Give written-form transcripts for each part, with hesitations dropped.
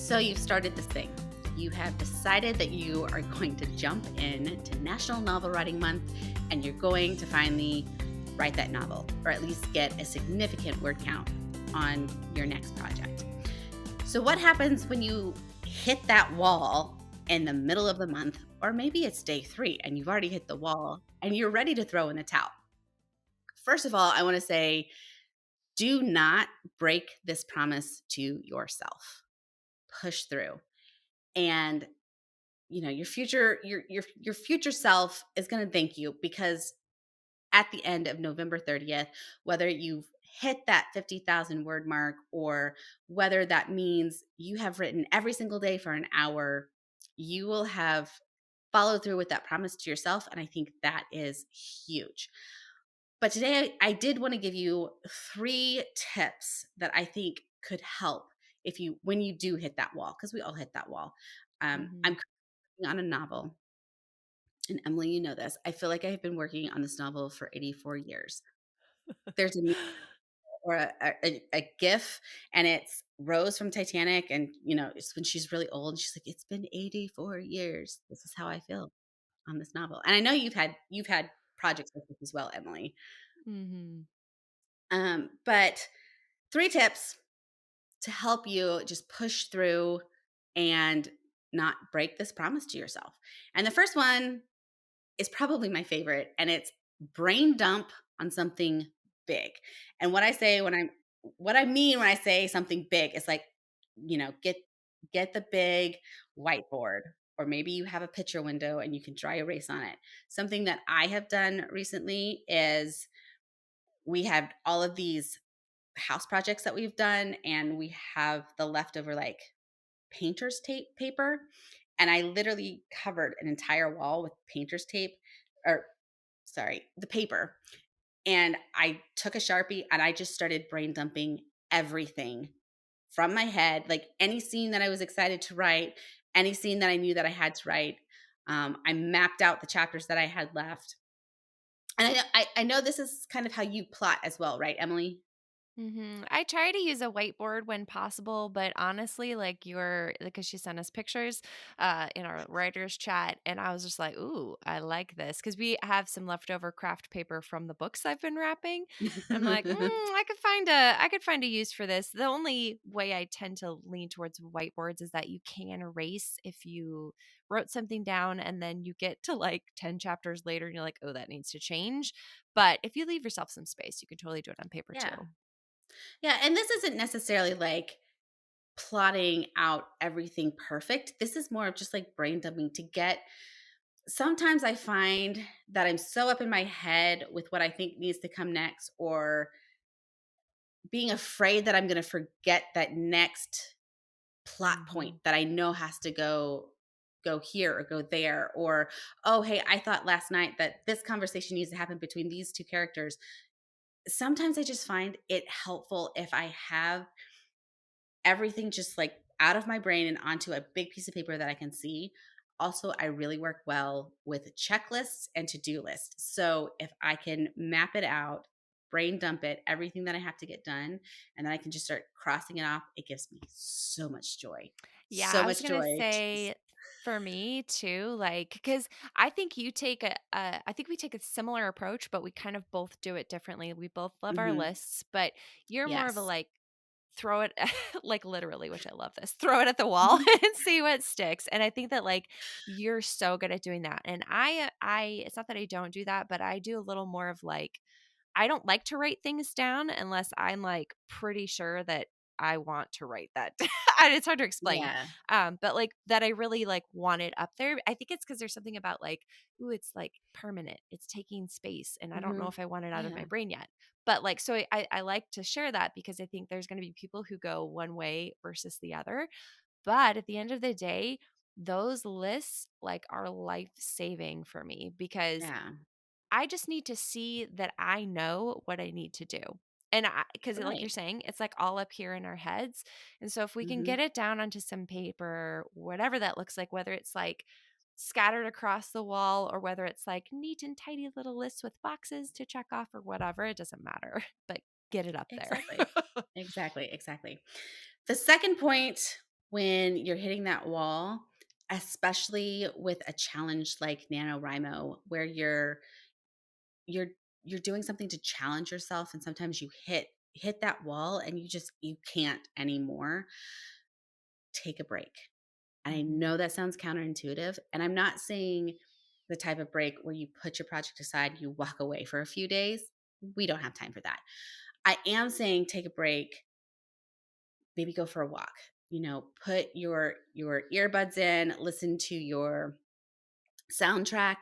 So you've started this thing. You have decided that you are going to jump in to National Novel Writing Month and you're going to finally write that novel, or at least get a significant word count on your next project. So what happens when you hit that wall in the middle of the month, or maybe it's day 3 and you've already hit the wall and you're ready to throw in the towel? First of all, I want to say, do not break this promise to yourself. Push through. And your future self is going to thank you, because at the end of November 30th, whether you've hit that 50,000 word mark or whether that means you have written every single day for an hour, you will have followed through with that promise to yourself. And I think that is huge. But today I did want to give you 3 tips that I think could help when you do hit that wall, because we all hit that wall. Mhm. I'm currently on a novel, and Emily, you know this. I feel like I have been working on this novel for 84 years. There's a meme or a GIF, and it's Rose from Titanic, and it's when she's really old. And she's like, "It's been 84 years. This is how I feel on this novel." And I know you've had projects like this as well, Emily. Mhm. But 3 tips to help you just push through and not break this promise to yourself. And the first one is probably my favorite, and it's brain dump on something big. And what I mean when I say something big is like, get the big whiteboard, or maybe you have a picture window and you can dry erase on it. Something that I have done recently is we have all of these house projects that we've done, and we have the leftover like painter's tape paper, and I literally covered an entire wall with painter's tape, or sorry, the paper. And I took a Sharpie and I just started brain dumping everything from my head, like any scene that I was excited to write, any scene that I knew that I had to write. I mapped out the chapters that I had left. And I know this is kind of how you plot as well, right, Emily? I try to use a whiteboard when possible, but honestly, like you're because she sent us pictures in our writers chat, and I was just like, "Ooh, I like this," because we have some leftover craft paper from the books I've been wrapping. I'm like, I could find a use for this. The only way I tend to lean towards whiteboards is that you can erase if you wrote something down and then you get to like 10 chapters later and you're like, "Oh, that needs to change." But if you leave yourself some space, you can totally do it on paper Yeah. too. Yeah. And this isn't necessarily like plotting out everything perfect. This is more of just like brain dumping to get. Sometimes I find that I'm so up in my head with what I think needs to come next, or being afraid that I'm going to forget that next plot point Mhm. that I know has to go here or go there, or oh hey, I thought last night that this conversation needs to happen between these 2 characters. Sometimes I just find it helpful if I have everything just like out of my brain and onto a big piece of paper that I can see. Also, I really work well with checklists and to-do lists. So if I can map it out, brain dump it, everything that I have to get done, and then I can just start crossing it off, it gives me so much joy. Yeah, So I was much gonna joy. say for me too, like, because I think you take I think we take a similar approach, but we kind of both do it differently. We both love our Mhm. lists, but you're more of a Yes. like throw it like literally, which I love this. Throw it at the wall and see what sticks. And I think that like you're so good at doing that. And I it's not that I don't do that, but I do a little more of like I don't like to write things down unless I'm like pretty sure that I want to write that. And it's hard to explain. Yeah. But like that I really like want it up there. I think it's because there's something about like, ooh, it's like permanent. It's taking space. And I don't know Mhm. if I want it out of my Yeah. brain yet. But like, so I like to share that because I think there's going to be people who go one way versus the other. But at the end of the day, those lists like are life saving for me because Yeah. I just need to see that I know what I need to do. And because like you're Right. saying, it's like all up here in our heads. And so if we can get Mhm. it down onto some paper, whatever that looks like, whether it's like scattered across the wall or whether it's like neat and tidy little lists with boxes to check off or whatever, it doesn't matter. But get it up there. Exactly. Exactly, exactly. The second point when you're hitting that wall, especially with a challenge like NaNoWriMo, where you're you're doing something to challenge yourself and sometimes you hit that wall and you can't anymore, take a break. And I know Mhm. that sounds counterintuitive, and I'm not saying the type of break where you put your project aside, you walk away for a few days. We don't have time for that. I am saying take a break, maybe go for a walk. Put your earbuds in, listen to your soundtrack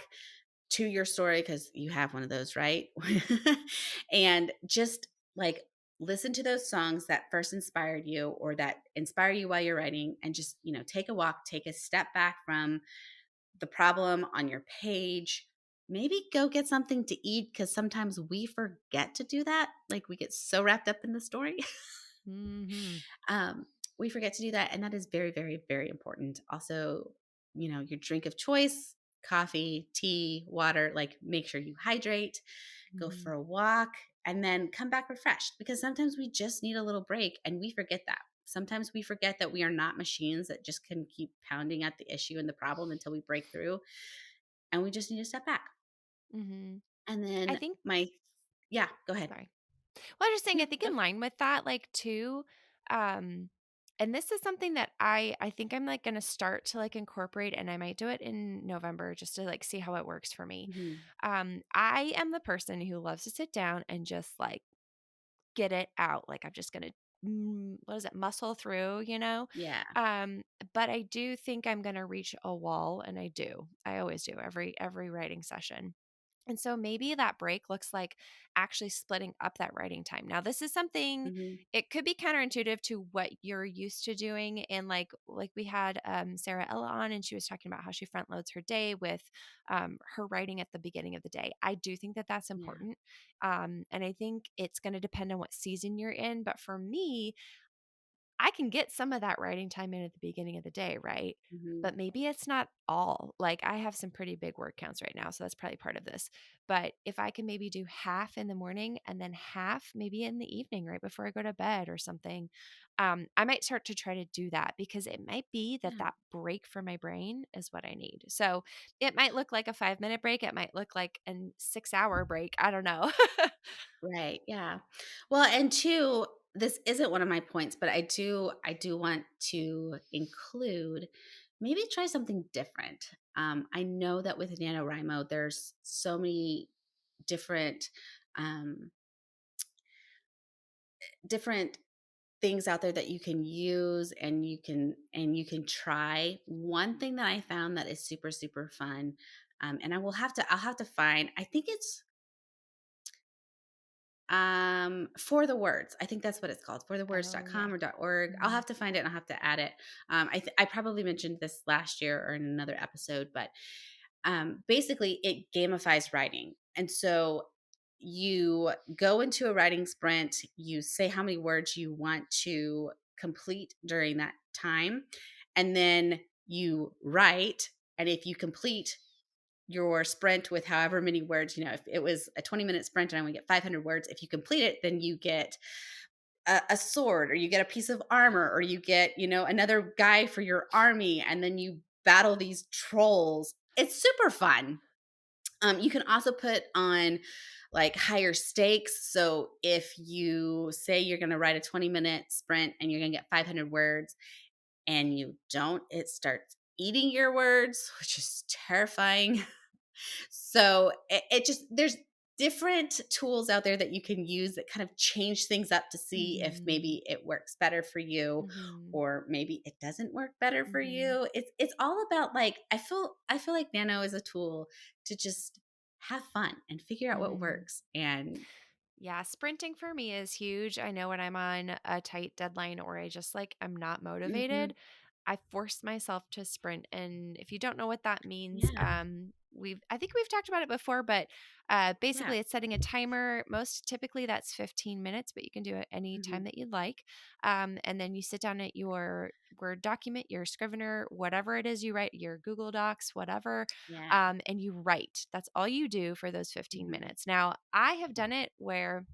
to your story because you have one of those, right? And just like listen to those songs that first inspired you or that inspire you while you're writing, and just, take a walk, take a step back from the problem on your page. Maybe go get something to eat because sometimes we forget to do that. Like we get so wrapped up in the story. Mhm. um, we forget to do that. And that is very, very, very important. Also, your drink of choice, coffee, tea, water, like make sure you hydrate, go for Mhm. a walk, and then come back refreshed because sometimes we just need a little break and we forget that. Sometimes we forget that we are not machines that just can keep pounding at the issue and the problem until we break through. And we just need to step back. Mhm. And I then think yeah, go ahead. sorry. Well, I was just saying, No, I think go. in line with that, like too, um, and this is something that I think I'm like gonna start to like incorporate, and I might do it in November just to like see how it works for me. Mhm. I am the person who loves to sit down and just like get it out. Like I'm just gonna what is it, muscle through, you know? Yeah. Um, but I do think I'm gonna reach a wall, and I do. I always do every writing session. And so maybe that break looks like actually splitting up that writing time. Now, this is something, Mhm. it could be counterintuitive to what you're used to doing. And like we had Sarah Ella on, and she was talking about how she front loads her day with her writing at the beginning of the day. I do think that that's Yeah. important. And I think it's going to depend on what season you're in. But for me, I can get some of that writing time in at the beginning of the day, right? Mhm. But maybe it's not all. Like I have some pretty big word counts right now, so that's probably part of this. But if I can maybe do half in the morning and then half maybe in the evening right before I go to bed or something, I might start to try to do that because it might be that Yeah. that break for my brain is what I need. So it might look like a 5 minute break. It might look like a 6 hour break. I don't know. Right, yeah. Well, and two, this isn't one of my points, but I do want to include maybe try something different. I know that with NaNoWriMo, there's so many different um, different things out there that you can use and you can try. One thing that I found that is super super fun, and I'll have to find. I think it's For the Words. I think that's what it's called, Oh, yeah. forthewords.com or .org. I'll Mhm. have to find it and I'll have to add it. I probably mentioned this last year or in another episode, but basically it gamifies writing. And so you go into a writing sprint, you say how many words you want to complete during that time, and then you write. And if you complete your sprint with however many words, if it was a 20-minute sprint and I only get 500 words, if you complete it, then you get a sword, or you get a piece of armor, or you get, another guy for your army, and then you battle these trolls. It's super fun. You can also put on like higher stakes. So if you say you're going to write a 20-minute sprint and you're going to get 500 words and you don't, it starts eating your words, which is terrifying. So it just there's different tools out there that you can use that kind of change things up to see if Mhm. maybe it works better for you, Mhm. or maybe it doesn't work better for Mhm. you. It's all about, like, I feel like Nano is a tool to just have fun and figure out what Mhm. works. And Yeah, sprinting for me is huge. I know when I'm on a tight deadline or I just like I'm not mhm, motivated, I force myself to sprint. And if you don't know what that means, yeah, I think we've talked about it before, but yeah, basically it's setting a timer. Most typically that's 15 minutes, but you can do it any mhm, time that you'd like. And then you sit down at your Word document, your Scrivener, whatever it is you write, your Google Docs, whatever, yeah, and you write. That's all you do for those 15 mhm, minutes. Now, I have done it where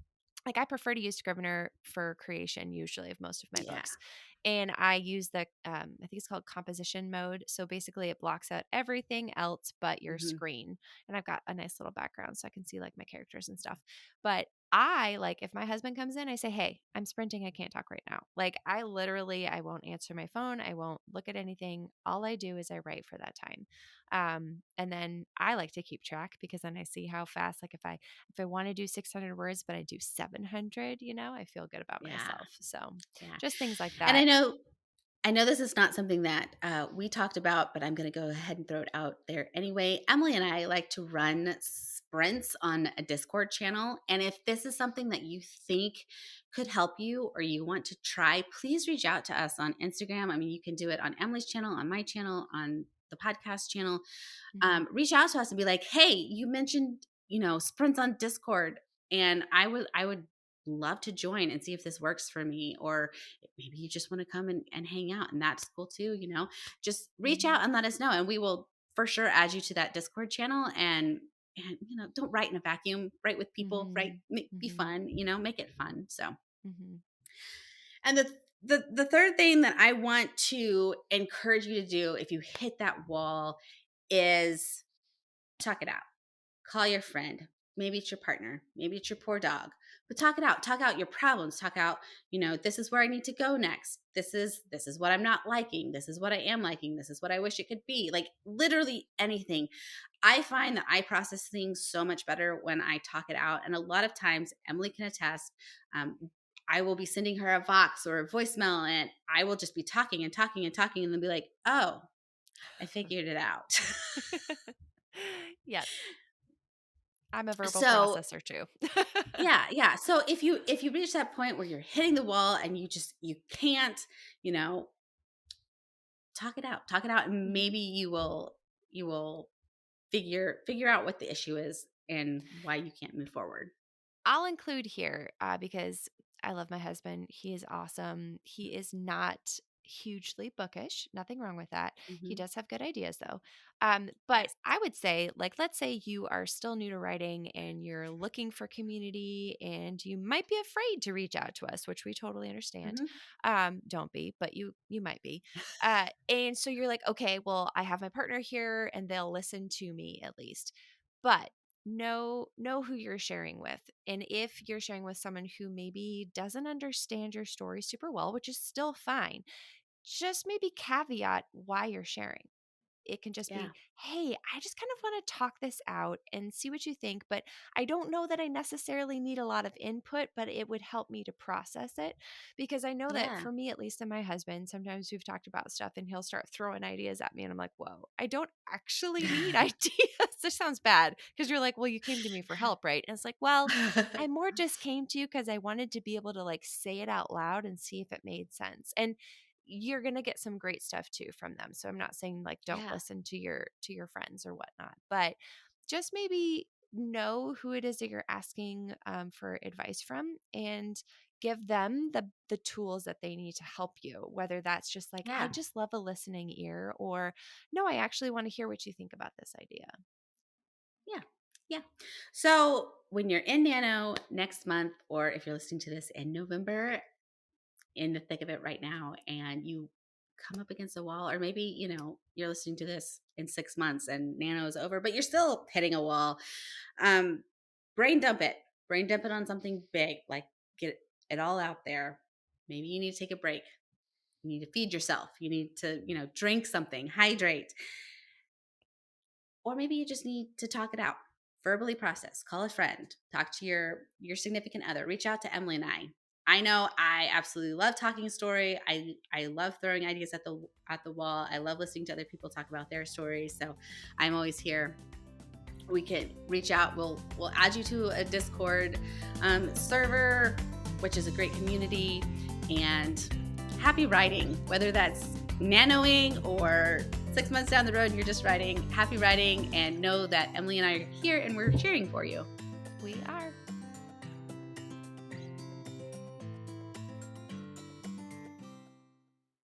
like I prefer to use Scrivener for creation usually of most of my yeah, books. And I use the, I think it's called composition mode. So basically, it blocks out everything else but your Mhm. screen. And I've got a nice little background so I can see like my characters and stuff. But I like if my husband comes in, I say, "Hey, I'm sprinting. I can't talk right now." Like I literally, I won't answer my phone. I won't look at anything. All I do is I write for that time. And then I like to keep track because then I see how fast, like if I want to do 600 words, but I do 700, I feel good about Yeah, myself. So yeah. just things like And that. I know this is not something that we talked about, but I'm going to go ahead and throw it out there anyway. Emily and I like to run sprints on a Discord channel. And if this is something that you think could help you or you want to try, please reach out to us on Instagram. I mean, you can do it on Emily's channel, on my channel, on the podcast channel. Mhm. Reach out to us and be like, hey, you mentioned, sprints on Discord. And I would love to join and see if this works for me. Or maybe you just want to come and hang out, and that's cool too. Just reach Mhm. out and let us know, and we will for sure add you to that Discord channel. And don't write in a vacuum, write with people, write, Mhm. be Mhm. fun, make it fun. So, Mhm. and the third thing that I want to encourage you to do if you hit that wall is talk it out. Call your friend. Maybe it's your partner. Maybe it's your poor dog. But talk it out. Talk out your problems. Talk out, this is where I need to go next. This is what I'm not liking. This is what I am liking. This is what I wish it could be. Like literally anything. I find that I process things so much better when I talk it out. And a lot of times, Emily can attest. I will be sending her a Vox or a voicemail, and I will just be talking and talking and talking, and then be like, "Oh, I figured it out." Yes, I'm a verbal So processor too. yeah, yeah. So if you reach that point where you're hitting the wall and you can't, you know, talk it out, and Mhm. maybe you will figure out what the issue is and why you can't move forward. I'll include here because I love my husband. He is awesome. He is not hugely bookish. Nothing wrong with that. He Hmm. does have good ideas though. But Yes. I would say, like, let's say you are still new to writing and you're looking for community and you might be afraid to reach out to us, which we totally understand. Hmm. Don't be, but you might be. And so you're like, okay, well, I have my partner here and they'll listen to me at least. But know who you're sharing with, and if you're sharing with someone who maybe doesn't understand your story super well, which is still fine, just maybe caveat why you're sharing. It can just Yeah. be, hey, I just kind of want to talk this out and see what you think, but I don't know that I necessarily need a lot of input, but it would help me to process it. Because I know that Yeah. for me, at least, and my husband, sometimes we've talked about stuff and he'll start throwing ideas at me, and I'm like, whoa, I don't actually need ideas. This sounds bad because you're like, well, you came to me for help, right? And it's like, well, I more just came to you because I wanted to be able to like say it out loud and see if it made sense. And you're going to get some great stuff too from them. So I'm not saying like don't Yeah. listen to your friends or whatnot, but just maybe know who it is that you're asking for advice from, and give them the tools that they need to help you. Whether that's just like, I Yeah. just love a listening ear, or no, I actually want to hear what you think about this idea. Yeah. Yeah. So when you're in Nano next month, or if you're listening to this in November, in the thick of it right now, and you come up against a wall, or maybe you're listening to this in 6 months and Nano is over, but you're still hitting a wall. um Brain dump it. Brain dump it on something big, like get it all out there. Maybe you need to take a break. You need to feed yourself. You need to drink something, hydrate. Or maybe you just need to talk it out, verbally process, call a friend, talk to your significant other, reach out to Emily and I know I absolutely love talking story. I love throwing ideas at the wall. I love listening to other people talk about their stories. So I'm always here. We can reach out. We'll add you to a Discord server, which is a great community. And happy writing, whether that's nanoing or 6 months down the road and you're just writing. Happy writing, and know that Emily and I are here and we're cheering for you. We are.